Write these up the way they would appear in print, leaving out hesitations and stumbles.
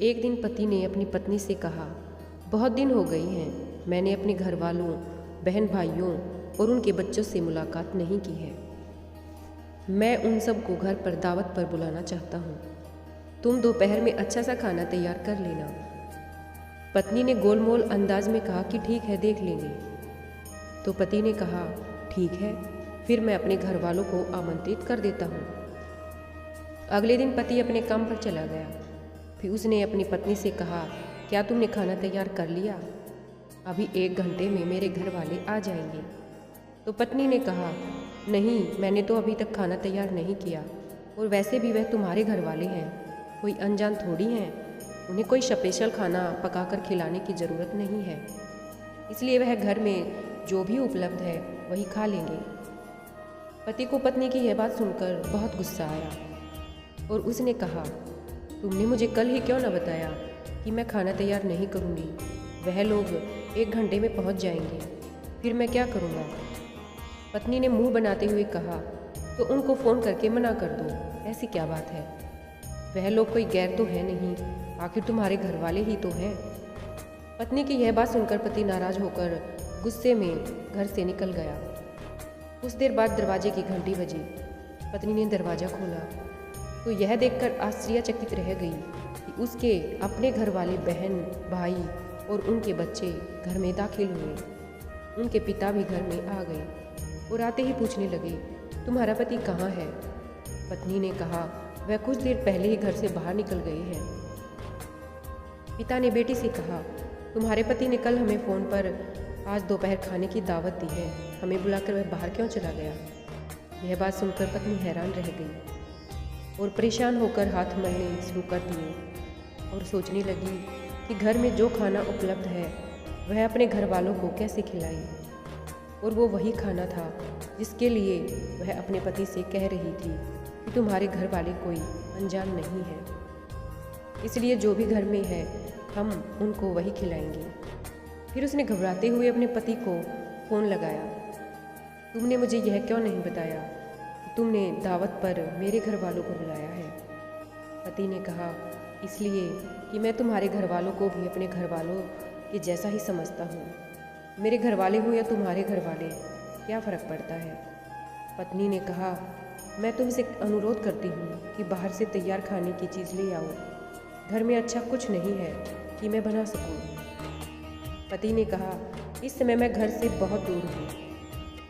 एक दिन पति ने अपनी पत्नी से कहा, बहुत दिन हो गई हैं मैंने अपने घर वालों, बहन भाइयों और उनके बच्चों से मुलाकात नहीं की है। मैं उन सब को घर पर दावत पर बुलाना चाहता हूँ। तुम दोपहर में अच्छा सा खाना तैयार कर लेना। पत्नी ने गोलमोल अंदाज में कहा कि ठीक है, देख लेंगे। तो पति ने कहा, ठीक है, फिर मैं अपने घर वालों को आमंत्रित कर देता हूँ। अगले दिन पति अपने काम पर चला गया। फिर उसने अपनी पत्नी से कहा, क्या तुमने खाना तैयार कर लिया? अभी 1 घंटे में मेरे घर वाले आ जाएंगे। तो पत्नी ने कहा, नहीं, मैंने तो अभी तक खाना तैयार नहीं किया, और वैसे भी वह तुम्हारे घर वाले हैं, कोई अनजान थोड़ी हैं। उन्हें कोई स्पेशल खाना पकाकर खिलाने की ज़रूरत नहीं है, इसलिए वह घर में जो भी उपलब्ध है वही खा लेंगे। पति को पत्नी की यह बात सुनकर बहुत गुस्सा आया और उसने कहा, तुमने मुझे कल ही क्यों न बताया कि मैं खाना तैयार नहीं करूँगी? वह लोग 1 घंटे में पहुँच जाएंगे, फिर मैं क्या करूँगा? पत्नी ने मुंह बनाते हुए कहा, तो उनको फ़ोन करके मना कर दो, ऐसी क्या बात है? वह लोग कोई गैर तो है नहीं, आखिर तुम्हारे घर वाले ही तो हैं। पत्नी की यह बात सुनकर पति नाराज होकर गुस्से में घर से निकल गया। कुछ देर बाद दरवाजे की घंटी बजी। पत्नी ने दरवाज़ा खोला तो यह देखकर आश्चर्यचकित रह गई कि उसके अपने घर वाले, बहन भाई और उनके बच्चे घर में दाखिल हुए। उनके पिता भी घर में आ गए और आते ही पूछने लगे, तुम्हारा पति कहाँ है? पत्नी ने कहा, वह कुछ देर पहले ही घर से बाहर निकल गए हैं। पिता ने बेटी से कहा, तुम्हारे पति ने कल हमें फ़ोन पर आज दोपहर खाने की दावत दी है, हमें बुलाकर वह बाहर क्यों चला गया? यह बात सुनकर पत्नी हैरान रह गई और परेशान होकर हाथ मलने शुरू कर दिए और सोचने लगी कि घर में जो खाना उपलब्ध है वह अपने घर वालों को कैसे खिलाए। और वो वही खाना था जिसके लिए वह अपने पति से कह रही थी कि तुम्हारे घर वाले कोई अनजान नहीं है, इसलिए जो भी घर में है हम उनको वही खिलाएंगे। फिर उसने घबराते हुए अपने पति को फ़ोन लगाया, तुमने मुझे यह क्यों नहीं बताया कि तुमने दावत पर मेरे घर वालों को बुलाया है? पति ने कहा, इसलिए कि मैं तुम्हारे घर वालों को भी अपने घर वालों के जैसा ही समझता हूँ। मेरे घर वाले हो या तुम्हारे घर वाले, क्या फ़र्क पड़ता है? पत्नी ने कहा, मैं तुमसे अनुरोध करती हूँ कि बाहर से तैयार खाने की चीज़ ले आओ, घर में अच्छा कुछ नहीं है कि मैं बना सकूँ। पति ने कहा, इस समय मैं घर से बहुत दूर हूँ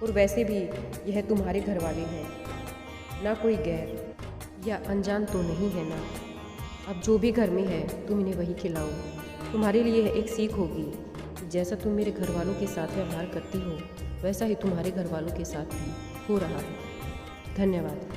और वैसे भी यह तुम्हारे घर वाले हैं, ना कोई गैर या अनजान तो नहीं है ना। अब जो भी घर में है तुम इन्हें वही खिलाओ। तुम्हारे लिए यह एक सीख होगी, जैसा तुम मेरे घर वालों के साथ व्यवहार करती हो वैसा ही तुम्हारे घर वालों के साथ भी हो रहा है। धन्यवाद।